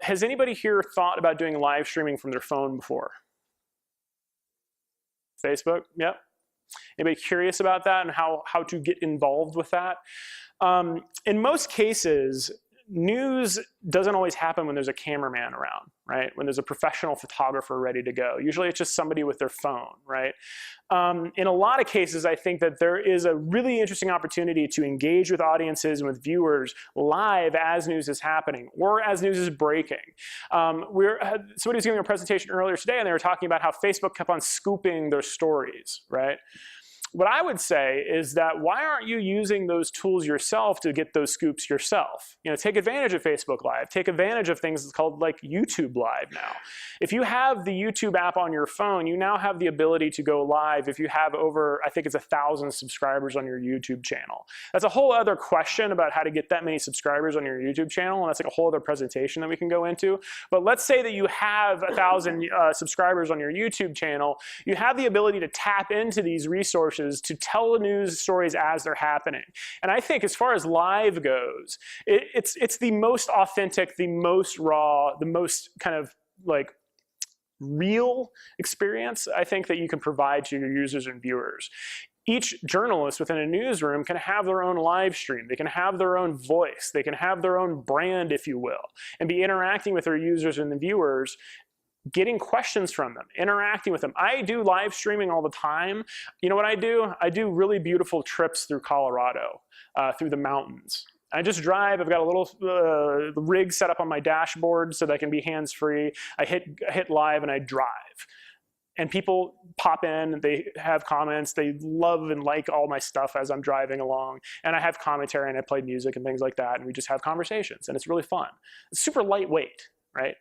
Has anybody here thought about doing live streaming from their phone before? Facebook? Yep. Anybody curious about that and how to get involved with that? In most cases, news doesn't always happen when there's a cameraman around, right? When there's a professional photographer ready to go. Usually it's just somebody with their phone, right? In a lot of cases, I think that there is a really interesting opportunity to engage with audiences and with viewers live as news is happening or as news is breaking. Somebody was giving a presentation earlier today and they were talking about how Facebook kept on scooping their stories, right? What I would say is that why aren't you using those tools yourself to get those scoops yourself? You know, take advantage of Facebook Live. Take advantage of things called like YouTube Live now. If you have the YouTube app on your phone, you now have the ability to go live if you have over, I think it's 1,000 subscribers on your YouTube channel. That's a whole other question about how to get that many subscribers on your YouTube channel, and that's like a whole other presentation that we can go into. But let's say that you have 1,000 subscribers on your YouTube channel. You have the ability to tap into these resources to tell the news stories as they're happening. And I think as far as live goes, it's the most authentic, the most raw, the most kind of like real experience, I think, that you can provide to your users and viewers. Each journalist within a newsroom can have their own live stream. They can have their own voice. They can have their own brand, if you will, and be interacting with their users and the viewers, getting questions from them, interacting with them. I do live streaming all the time. You know what I do? I do really beautiful trips through Colorado, through the mountains. I just drive. I've got a little rig set up on my dashboard so that I can be hands-free. I hit live and I drive. And people pop in, they have comments, they love and like all my stuff as I'm driving along. And I have commentary and I play music and things like that, and we just have conversations, and it's really fun. It's super lightweight. Right?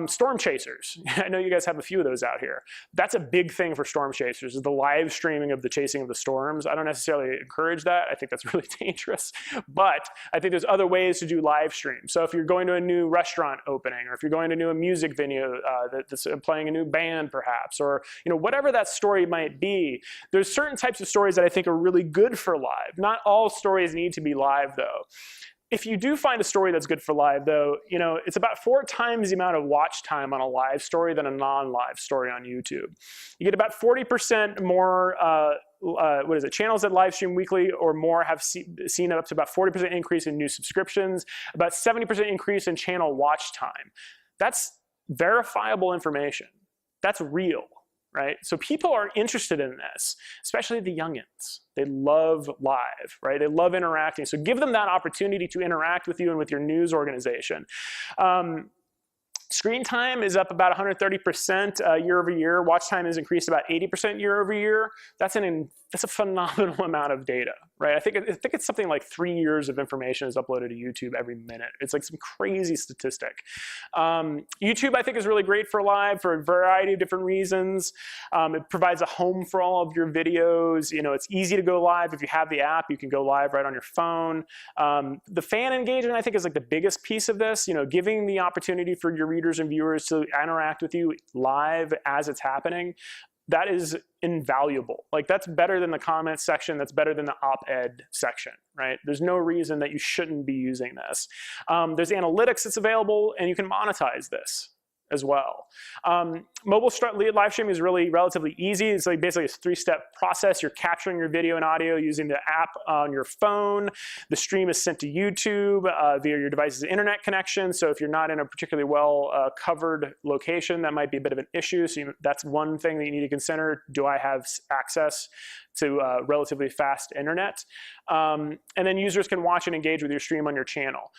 Storm chasers. I know you guys have a few of those out here. That's a big thing for storm chasers, is the live streaming of the chasing of the storms. I don't necessarily encourage that. I think that's really dangerous. But I think there's other ways to do live stream. So if you're going to a new restaurant opening, or if you're going to a music venue that's playing a new band perhaps, or whatever that story might be, there's certain types of stories that I think are really good for live. Not all stories need to be live though. If you do find a story that's good for live, though, it's about 4 times the amount of watch time on a live story than a non-live story on YouTube. You get about 40% more, channels that live stream weekly or more have seen up to about 40% increase in new subscriptions, about 70% increase in channel watch time. That's verifiable information. That's real. Right? So people are interested in this, especially the youngins. They love live, right? They love interacting. So give them that opportunity to interact with you and with your news organization. Screen time is up about 130% year over year. Watch time has increased about 80% year over year. That's a phenomenal amount of data, right? I think it's something like 3 years of information is uploaded to YouTube every minute. It's like some crazy statistic. YouTube, I think, is really great for live for a variety of different reasons. It provides a home for all of your videos. It's easy to go live. If you have the app, you can go live right on your phone. The fan engagement, I think, is like the biggest piece of this. Giving the opportunity for your readers and viewers to interact with you live as it's happening. That is invaluable. Like, that's better than the comments section. That's better than the op-ed section, right? There's no reason that you shouldn't be using this. There's analytics that's available, and you can monetize this as well. Mobile live streaming is really relatively easy. It's like basically a 3-step process. You're capturing your video and audio using the app on your phone. The stream is sent to YouTube via your device's internet connection. So if you're not in a particularly well covered location, that might be a bit of an issue. So that's one thing that you need to consider. Do I have access to relatively fast internet? And then users can watch and engage with your stream on your channel.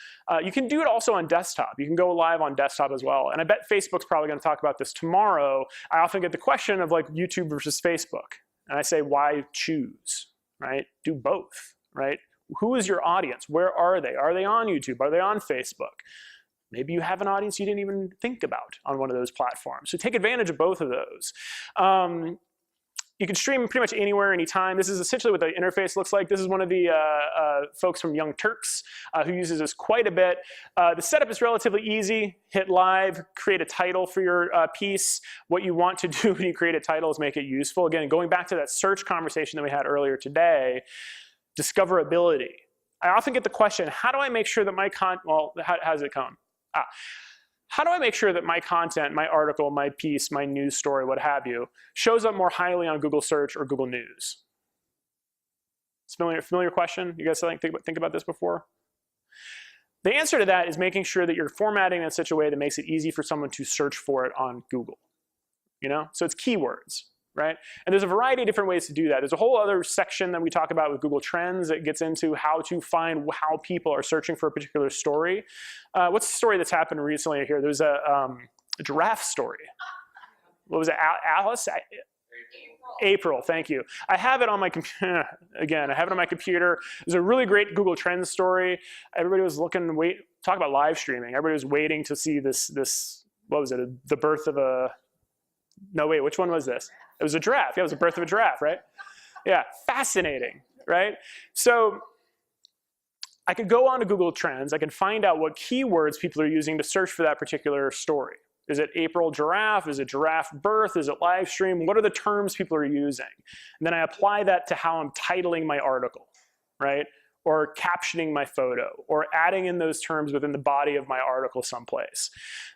You can do it also on desktop. You can go live on desktop as well. And I bet Facebook's probably going to talk about this tomorrow. I often get the question of like YouTube versus Facebook. And I say, why choose, right? Do both, right? Who is your audience? Where are they? Are they on YouTube? Are they on Facebook? Maybe you have an audience you didn't even think about on one of those platforms. So take advantage of both of those. You can stream pretty much anywhere, anytime. This is essentially what the interface looks like. This is one of the folks from Young Turks who uses this quite a bit. The setup is relatively easy. Hit live, create a title for your piece. What you want to do when you create a title is make it useful. Again, going back to that search conversation that we had earlier today, discoverability. I often get the question, how do I make sure that my content, well, how does it come? How how do I make sure that my content, my article, my piece, my news story, what have you, shows up more highly on Google Search or Google News? It's a familiar question? You guys think about this before? The answer to that is making sure that you're formatting in such a way that makes it easy for someone to search for it on Google. So it's keywords, right? And there's a variety of different ways to do that. There's a whole other section that we talk about with Google Trends that gets into how to find how people are searching for a particular story. What's the story that's happened recently here? There's a giraffe story. What was it, Alice? April, thank you. I have it on my computer. Again, I have it on my computer. There's a really great Google Trends story. Everybody was looking, talk about live streaming. Everybody was waiting to see this, what was it, the birth of a, no, wait, which one was this? It was a giraffe. Yeah, it was the birth of a giraffe, right? Yeah, fascinating, right? So I could go on to Google Trends. I can find out what keywords people are using to search for that particular story. Is it April giraffe? Is it giraffe birth? Is it live stream? What are the terms people are using? And then I apply that to how I'm titling my article, right? Or captioning my photo, or adding in those terms within the body of my article someplace.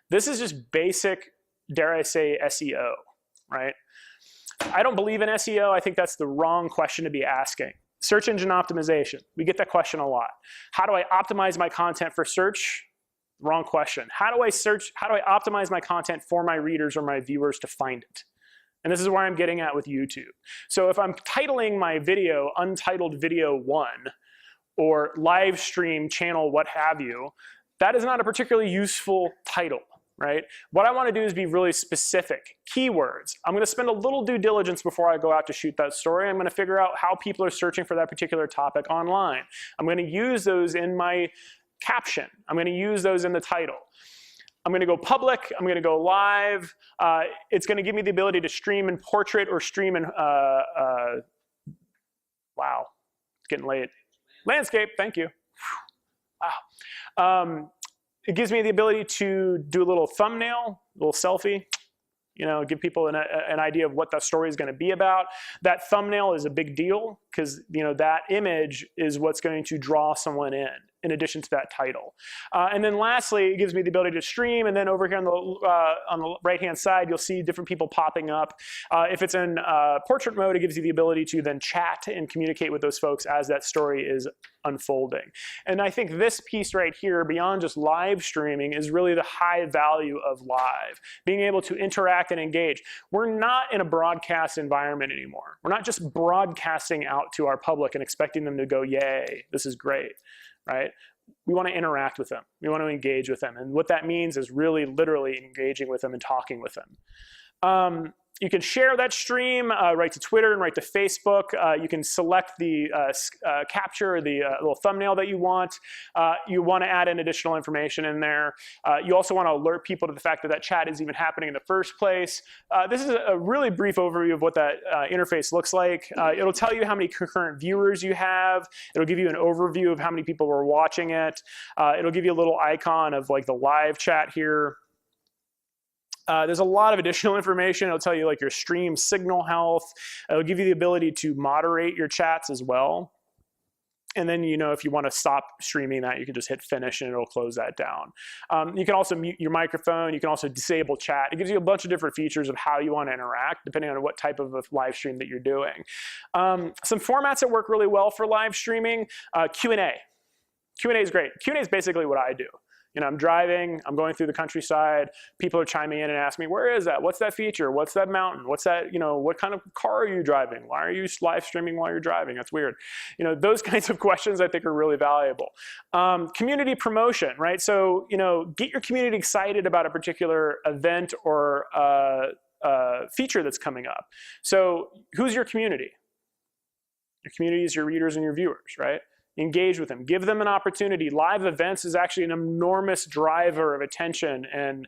This is just basic, dare I say, SEO, right? I don't believe in SEO. I think that's the wrong question to be asking. Search engine optimization. We get that question a lot. How do I optimize my content for search? Wrong question. How do I optimize my content for my readers or my viewers to find it? And this is where I'm getting at with YouTube. So if I'm titling my video Untitled Video 1 or live stream channel what have you, that is not a particularly useful title, right? What I want to do is be really specific. Keywords. I'm going to spend a little due diligence before I go out to shoot that story. I'm going to figure out how people are searching for that particular topic online. I'm going to use those in my caption. I'm going to use those in the title. I'm going to go public. I'm going to go live. It's going to give me the ability to stream in portrait or stream in, wow, it's getting late. Landscape, thank you. Wow. It gives me the ability to do a little thumbnail, a little selfie, give people an idea of what the story is going to be about. That thumbnail is a big deal because that image is what's going to draw someone in addition to that title. And then lastly, it gives me the ability to stream, and then over here on the right-hand side, you'll see different people popping up. If it's in portrait mode, it gives you the ability to then chat and communicate with those folks as that story is unfolding. And I think this piece right here, beyond just live streaming, is really the high value of live. Being able to interact and engage. We're not in a broadcast environment anymore. We're not just broadcasting out to our public and expecting them to go, yay, this is great. Right? We want to interact with them. We want to engage with them. And what that means is really literally engaging with them and talking with them. You can share that stream right to Twitter and right to Facebook. You can select the capture, the little thumbnail that you want. You want to add in additional information in there. You also want to alert people to the fact that that chat is even happening in the first place. This is a really brief overview of what that interface looks like. It'll tell you how many concurrent viewers you have. It'll give you an overview of how many people were watching it. It'll give you a little icon of like the live chat here. There's a lot of additional information. It'll tell you like your stream signal health. It'll give you the ability to moderate your chats as well. And then, if you want to stop streaming that, you can just hit finish and it'll close that down. You can also mute your microphone. You can also disable chat. It gives you a bunch of different features of how you want to interact, depending on what type of a live stream that you're doing. Some formats that work really well for live streaming, Q&A. Q&A is great. Q&A is basically what I do. I'm driving, I'm going through the countryside, people are chiming in and asking me, where is that? What's that feature? What's that mountain? What's that, what kind of car are you driving? Why are you live streaming while you're driving? That's weird. Those kinds of questions I think are really valuable. Community promotion, right? So, get your community excited about a particular event or feature that's coming up. So who's your community? Your community is your readers and your viewers, right? Engage with them. Give them an opportunity. Live events is actually an enormous driver of attention and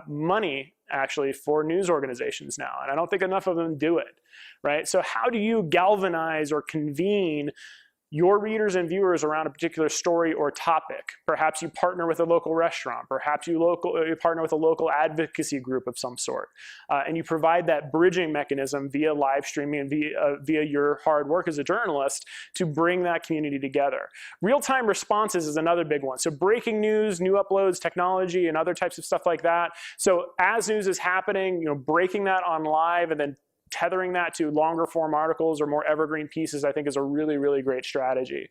money, actually, for news organizations now. And I don't think enough of them do it, right? So how do you galvanize or convene your readers and viewers around a particular story or topic. Perhaps you partner with a local restaurant. Perhaps you partner with a local advocacy group of some sort. And you provide that bridging mechanism via live streaming and via your hard work as a journalist to bring that community together. Real-time responses is another big one. So breaking news, new uploads, technology, and other types of stuff like that. So as news is happening, breaking that on live and then tethering that to longer form articles or more evergreen pieces, I think is a really, really great strategy.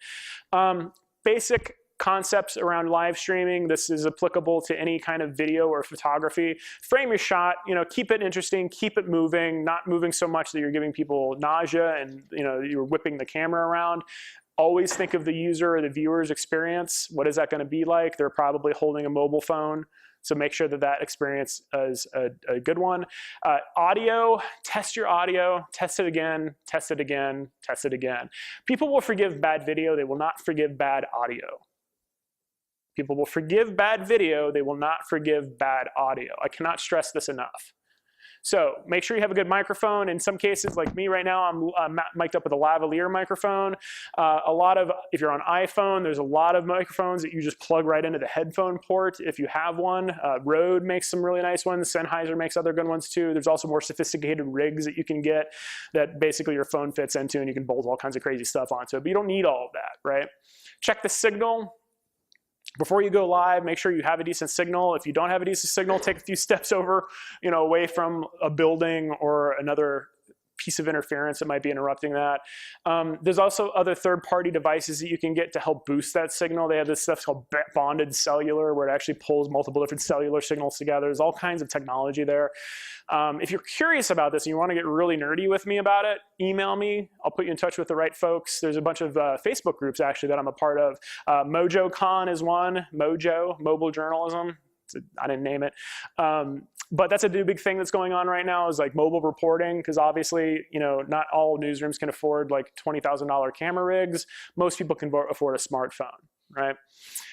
Basic concepts around live streaming. This is applicable to any kind of video or photography. Frame your shot, keep it interesting, keep it moving, not moving so much that you're giving people nausea and you're whipping the camera around. Always think of the user or the viewer's experience. What is that going to be like? They're probably holding a mobile phone. So make sure that that experience is a good one. Audio, test your audio, test it again, test it again, test it again. People will forgive bad video, they will not forgive bad audio. People will forgive bad video, they will not forgive bad audio. I cannot stress this enough. So make sure you have a good microphone. In some cases, like me right now, I'm mic'd up with a lavalier microphone. If you're on iPhone, there's a lot of microphones that you just plug right into the headphone port if you have one. Rode makes some really nice ones. Sennheiser makes other good ones too. There's also more sophisticated rigs that you can get that basically your phone fits into and you can bolt all kinds of crazy stuff onto it. But you don't need all of that, right? Check the signal. Before you go live, make sure you have a decent signal. If you don't have a decent signal, take a few steps over, away from a building or another piece of interference that might be interrupting that. There's also other third-party devices that you can get to help boost that signal. They have this stuff called bonded cellular, where it actually pulls multiple different cellular signals together. There's all kinds of technology there. If you're curious about this and you want to get really nerdy with me about it, email me. I'll put you in touch with the right folks. There's a bunch of Facebook groups, actually, that I'm a part of. MojoCon is one. Mojo, mobile journalism. I didn't name it. But that's a big thing that's going on right now is like mobile reporting, because obviously, not all newsrooms can afford like $20,000 camera rigs. Most people can afford a smartphone, right?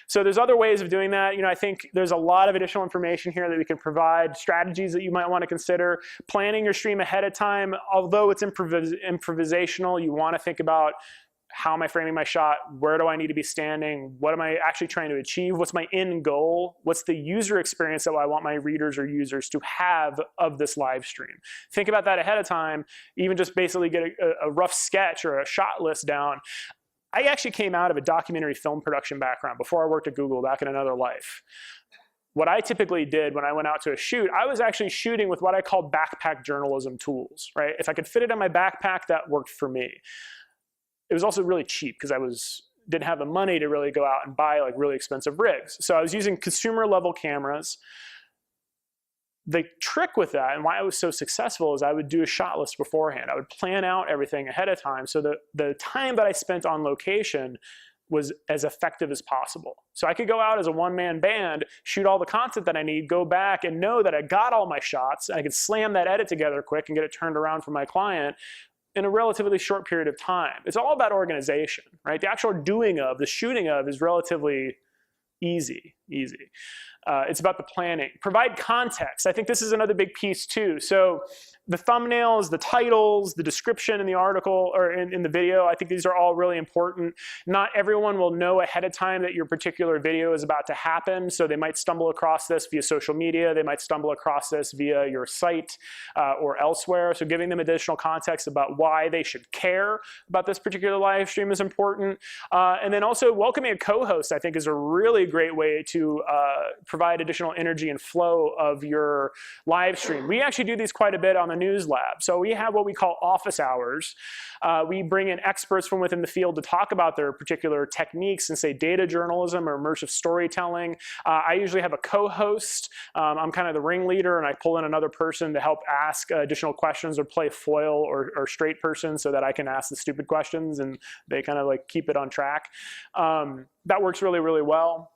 So there's other ways of doing that. I think there's a lot of additional information here that we can provide, strategies that you might want to consider. Planning your stream ahead of time, although it's improvisational, you want to think about, how am I framing my shot? Where do I need to be standing? What am I actually trying to achieve? What's my end goal? What's the user experience that I want my readers or users to have of this live stream? Think about that ahead of time. Even just basically get a rough sketch or a shot list down. I actually came out of a documentary film production background before I worked at Google back in another life. What I typically did when I went out to a shoot, I was actually shooting with what I call backpack journalism tools, right? If I could fit it in my backpack, that worked for me. It was also really cheap because I didn't have the money to really go out and buy like really expensive rigs. So I was using consumer level cameras. The trick with that and why I was so successful is I would do a shot list beforehand. I would plan out everything ahead of time so that the time that I spent on location was as effective as possible. So I could go out as a one-man band, shoot all the content that I need, go back and know that I got all my shots, and I could slam that edit together quick and get it turned around for my client in a relatively short period of time. It's all about organization, right? The actual doing of, the shooting of is relatively easy. It's about the planning. Provide context. I think this is another big piece too. So the thumbnails, the titles, the description in the article or in the video, I think these are all really important. Not everyone will know ahead of time that your particular video is about to happen, so they might stumble across this via social media, they might stumble across this via your site or elsewhere. So giving them additional context about why they should care about this particular live stream is important. And then also welcoming a co-host, I think, is a really great way to provide additional energy and flow of your live stream. We actually do these quite a bit on the News Lab. So we have what we call office hours. We bring in experts from within the field to talk about their particular techniques in, say, data journalism or immersive storytelling. I usually have a co-host. I'm kind of the ringleader, and I pull in another person to help ask additional questions or play foil or straight person so that I can ask the stupid questions and they kind of like keep it on track. That works really, really well.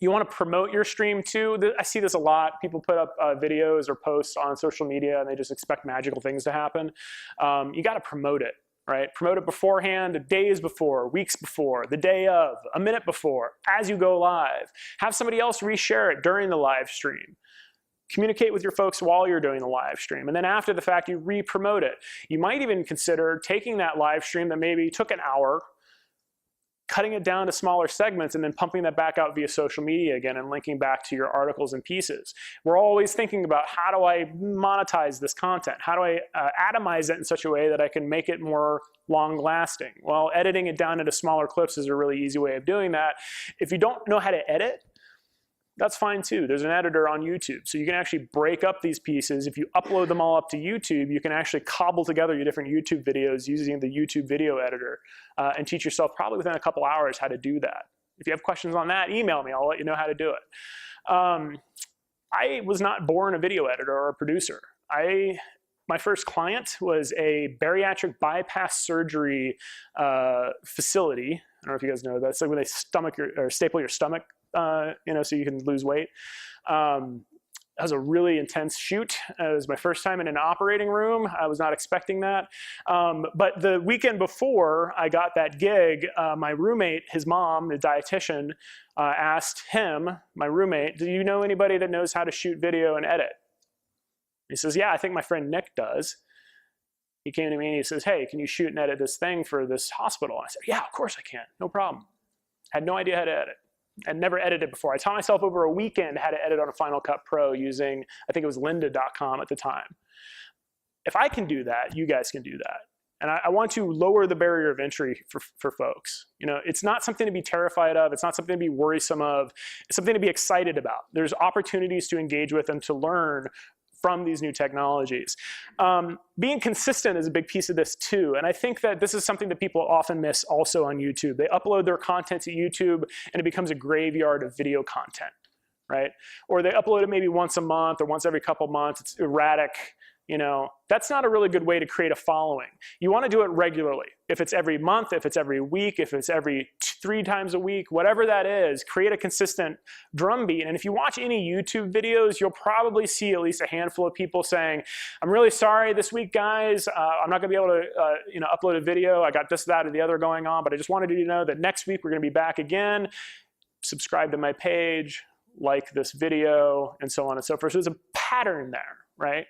You want to promote your stream too. I see this a lot. People put up videos or posts on social media and they just expect magical things to happen. You got to promote it, right? Promote it beforehand, days before, weeks before, the day of, a minute before, as you go live. Have somebody else reshare it during the live stream. Communicate with your folks while you're doing the live stream. And then after the fact, you re-promote it. You might even consider taking that live stream that maybe took an hour, cutting it down to smaller segments and then pumping that back out via social media again and linking back to your articles and pieces. We're always thinking about, how do I monetize this content? How do I atomize it in such a way that I can make it more long lasting? Well, editing it down into smaller clips is a really easy way of doing that. If you don't know how to edit, that's fine too. There's an editor on YouTube. So you can actually break up these pieces. If you upload them all up to YouTube, you can actually cobble together your different YouTube videos using the YouTube video editor and teach yourself probably within a couple hours how to do that. If you have questions on that, email me. I'll let you know how to do it. I was not born a video editor or a producer. My first client was a bariatric bypass surgery facility. I don't know if you guys know that. It's like when they staple your stomach, so you can lose weight. That was a really intense shoot. It was my first time in an operating room. I was not expecting that. But the weekend before I got that gig, my roommate, his mom, the dietitian, asked him, my roommate, do you know anybody that knows how to shoot video and edit? He says, yeah, I think my friend Nick does. He came to me and he says, hey, can you shoot and edit this thing for this hospital? I said, yeah, of course I can, no problem. Had no idea how to edit. I'd never edited before. I taught myself over a weekend how to edit on a Final Cut Pro using, I think it was lynda.com at the time. If I can do that, you guys can do that. And I want to lower the barrier of entry for folks. It's not something to be terrified of. It's not something to be worrisome of. It's something to be excited about. There's opportunities to engage with and to learn from these new technologies. Being consistent is a big piece of this too, and I think that this is something that people often miss also on YouTube. They upload their content to YouTube and it becomes a graveyard of video content, right? Or they upload it maybe once a month or once every couple months. It's erratic. That's not a really good way to create a following. You want to do it regularly. If it's every month, if it's every week, if it's every 3 times a week, whatever that is, create a consistent drumbeat. And if you watch any YouTube videos, you'll probably see at least a handful of people saying, I'm really sorry this week, guys. I'm not going to be able to upload a video. I got this, that, or the other going on, but I just wanted you to know that next week we're going to be back again. Subscribe to my page, like this video, and so on and so forth. So there's a pattern there, right?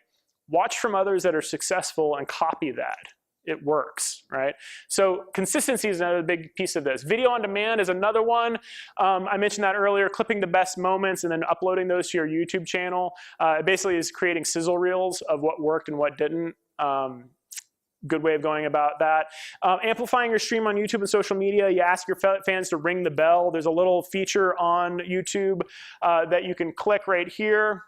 Watch from others that are successful and copy that. It works, right? So consistency is another big piece of this. Video on demand is another one. I mentioned that earlier, clipping the best moments and then uploading those to your YouTube channel. It basically is creating sizzle reels of what worked and what didn't. Good way of going about that. Amplifying your stream on YouTube and social media. You ask your fans to ring the bell. There's a little feature on YouTube that you can click right here,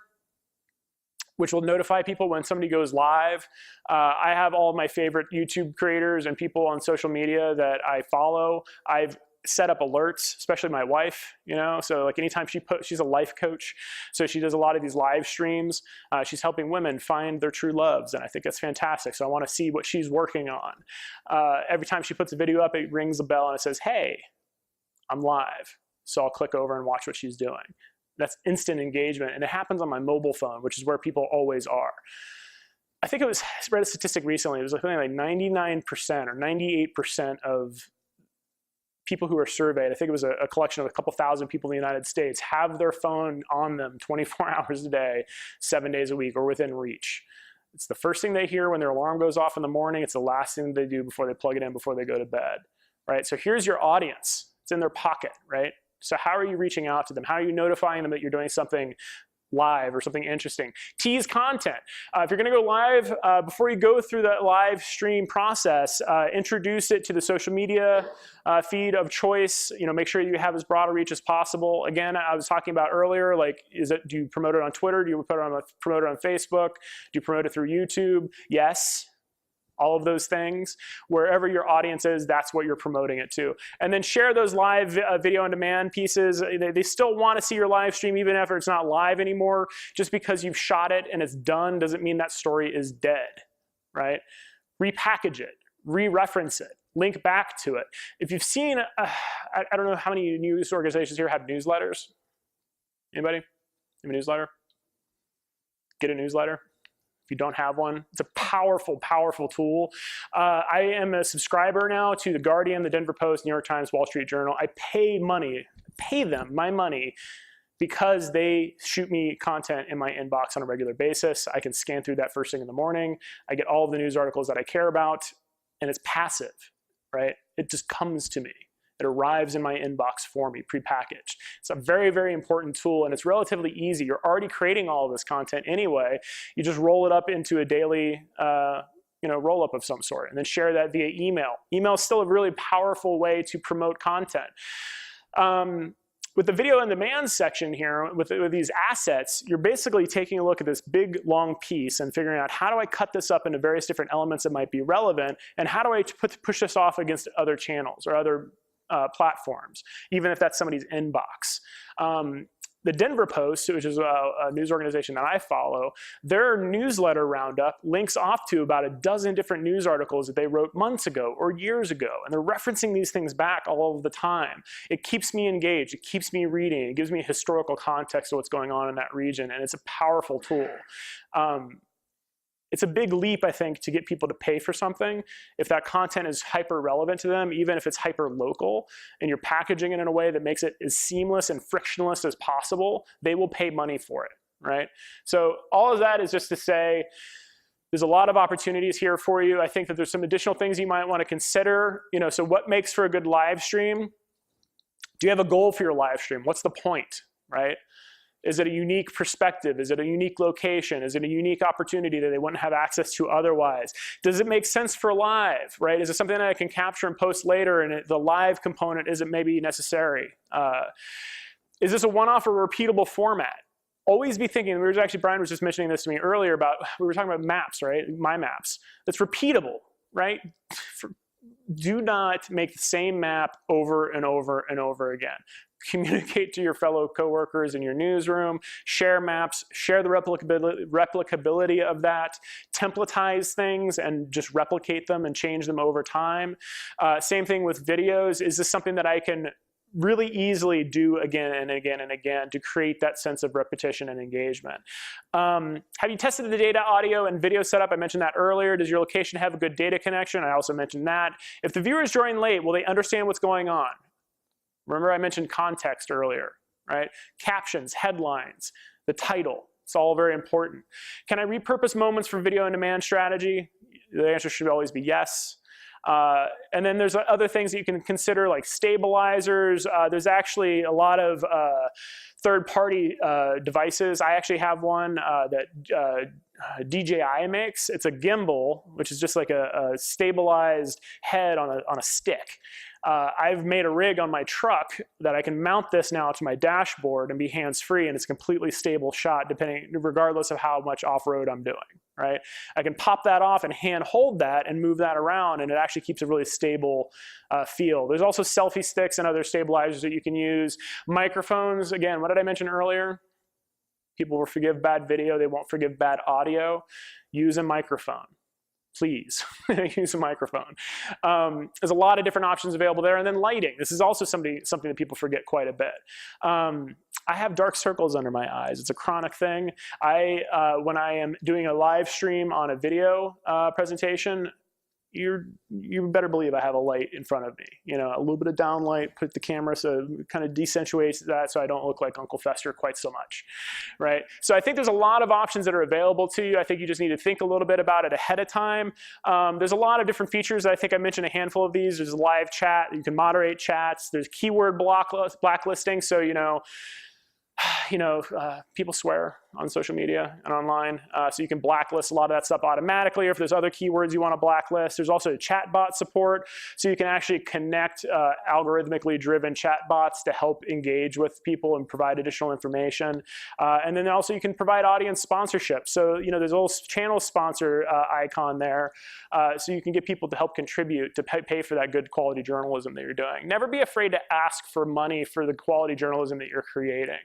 which will notify people when somebody goes live. I have all of my favorite YouTube creators and people on social media that I follow. I've set up alerts, especially my wife, so like anytime she's a life coach, so she does a lot of these live streams. She's helping women find their true loves, and I think that's fantastic. So I want to see what she's working on. Every time she puts a video up, it rings a bell and it says, hey, I'm live. So I'll click over and watch what she's doing. That's instant engagement, and it happens on my mobile phone, which is where people always are. I think I read a statistic recently. It was something like 99% or 98% of people who are surveyed, I think it was a collection of a couple thousand people in the United States, have their phone on them 24 hours a day, 7 days a week, or within reach. It's the first thing they hear when their alarm goes off in the morning. It's the last thing they do before they plug it in, before they go to bed, right? So here's your audience. It's in their pocket, right? So how are you reaching out to them? How are you notifying them that you're doing something live or something interesting? Tease content. If you're going to go live, before you go through that live stream process, introduce it to the social media feed of choice. Make sure you have as broad a reach as possible. Again, I was talking about earlier, like, do you promote it on Twitter? Do you promote it on Facebook? Do you promote it through YouTube? Yes. All of those things. Wherever your audience is, that's what you're promoting it to. And then share those live video on demand pieces. They still want to see your live stream even if it's not live anymore. Just because you've shot it and it's done doesn't mean that story is dead, right? Repackage it, re-reference it, link back to it. If you've seen, I don't know how many news organizations here have newsletters. Anybody? Have a newsletter? Get a newsletter. If you don't have one, it's a powerful, powerful tool. I am a subscriber now to The Guardian, The Denver Post, New York Times, Wall Street Journal. I pay them my money because they shoot me content in my inbox on a regular basis. I can scan through that first thing in the morning. I get all of the news articles that I care about, and it's passive, right? It just comes to me. It arrives in my inbox for me, prepackaged. It's a very, very important tool, and it's relatively easy. You're already creating all of this content anyway. You just roll it up into a daily roll-up of some sort, and then share that via email. Email is still a really powerful way to promote content. With the video on demand section here, with these assets, you're basically taking a look at this big, long piece and figuring out, how do I cut this up into various different elements that might be relevant, and how do I push this off against other channels or other platforms, even if that's somebody's inbox. The Denver Post, which is a news organization that I follow, their newsletter roundup links off to about a dozen different news articles that they wrote months ago or years ago, and they're referencing these things back all of the time. It keeps me engaged, it keeps me reading, it gives me historical context of what's going on in that region, and it's a powerful tool. It's a big leap, I think, to get people to pay for something if that content is hyper relevant to them, even if it's hyper local, and you're packaging it in a way that makes it as seamless and frictionless as possible. They will pay money for it, right? So all of that is just to say, there's a lot of opportunities here for you. I think that there's some additional things you might want to consider. So what makes for a good live stream? Do you have a goal for your live stream? What's the point, right? Is it a unique perspective? Is it a unique location? Is it a unique opportunity that they wouldn't have access to otherwise? Does it make sense for live, right? Is it something that I can capture and post later, and the live component isn't maybe necessary? Is this a one-off or repeatable format? Always be thinking, Brian was just mentioning this to me earlier about, we were talking about maps, right? My maps. That's repeatable, right? Do not make the same map over and over and over again. Communicate to your fellow coworkers in your newsroom, share maps, share the replicability of that, templatize things and just replicate them and change them over time. Same thing with videos. Is this something that I can really easily do again and again and again to create that sense of repetition and engagement? Have you tested the data, audio, and video setup? I mentioned that earlier. Does your location have a good data connection? I also mentioned that. If the viewers join late, will they understand what's going on? Remember I mentioned context earlier, right? Captions, headlines, the title. It's all very important. Can I repurpose moments for video on demand strategy? The answer should always be yes. And then there's other things that you can consider, like stabilizers. There's actually a lot of third-party devices. I actually have one that DJI makes. It's a gimbal, which is just like a stabilized head on a stick. I've made a rig on my truck that I can mount this now to my dashboard and be hands-free, and it's a completely stable shot regardless of how much off-road I'm doing, right? I can pop that off and hand hold that and move that around, and it actually keeps a really stable feel. There's also selfie sticks and other stabilizers that you can use. Microphones, again, what did I mention earlier? People will forgive bad video, they won't forgive bad audio. Use a microphone. Please use a microphone. There's a lot of different options available there. And then lighting. This is also something that people forget quite a bit. I have dark circles under my eyes. It's a chronic thing. When I am doing a live stream on a video presentation, you better believe I have a light in front of me. A little bit of downlight, put the camera so it kind of deaccentuates that so I don't look like Uncle Fester quite so much, right? So I think there's a lot of options that are available to you. I think you just need to think a little bit about it ahead of time. There's a lot of different features. I think I mentioned a handful of these. There's live chat. You can moderate chats. There's keyword blacklisting. So, people swear on social media and online, so you can blacklist a lot of that stuff automatically, or if there's other keywords you want to blacklist. There's also chatbot support, so you can actually connect algorithmically driven chatbots to help engage with people and provide additional information. And then also you can provide audience sponsorship. So there's a little channel sponsor icon there, so you can get people to help contribute to pay for that good quality journalism that you're doing. Never be afraid to ask for money for the quality journalism that you're creating.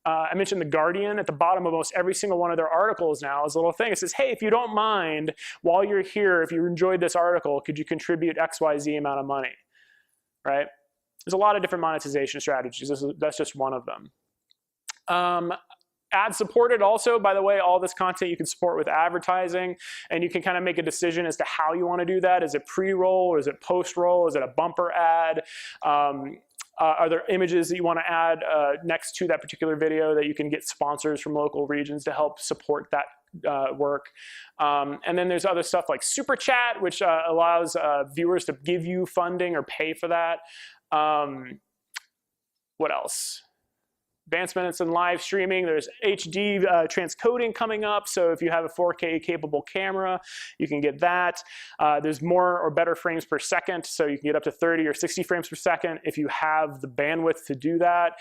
I mentioned The Guardian. At the bottom of almost every single one of their articles now is a little thing. It says, hey, if you don't mind, while you're here, if you enjoyed this article, could you contribute XYZ amount of money, right? There's a lot of different monetization strategies. That's just one of them. Ad supported also, by the way, all this content you can support with advertising, and you can kind of make a decision as to how you want to do that. Is it pre-roll, or is it post-roll? Is it a bumper ad? Are there images that you want to add next to that particular video that you can get sponsors from local regions to help support that work? And then there's other stuff like Super Chat, which allows viewers to give you funding or pay for that. What else? Advancements in live streaming. There's HD transcoding coming up. So if you have a 4K capable camera, you can get that. There's more or better frames per second. So you can get up to 30 or 60 frames per second if you have the bandwidth to do that.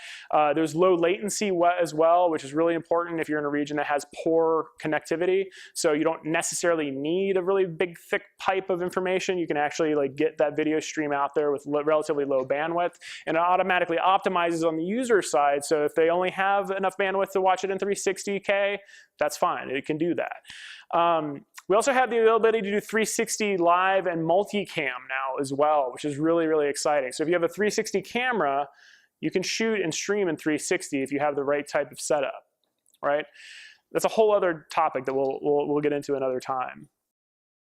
There's low latency as well, which is really important if you're in a region that has poor connectivity. So you don't necessarily need a really big, thick pipe of information. You can actually like get that video stream out there with relatively low bandwidth. And it automatically optimizes on the user side. So if they only have enough bandwidth to watch it in 360K, that's fine. It can do that. We also have the ability to do 360 live and multicam now as well, which is really, really exciting. So if you have a 360 camera, you can shoot and stream in 360 if you have the right type of setup, right? That's a whole other topic that we'll get into another time.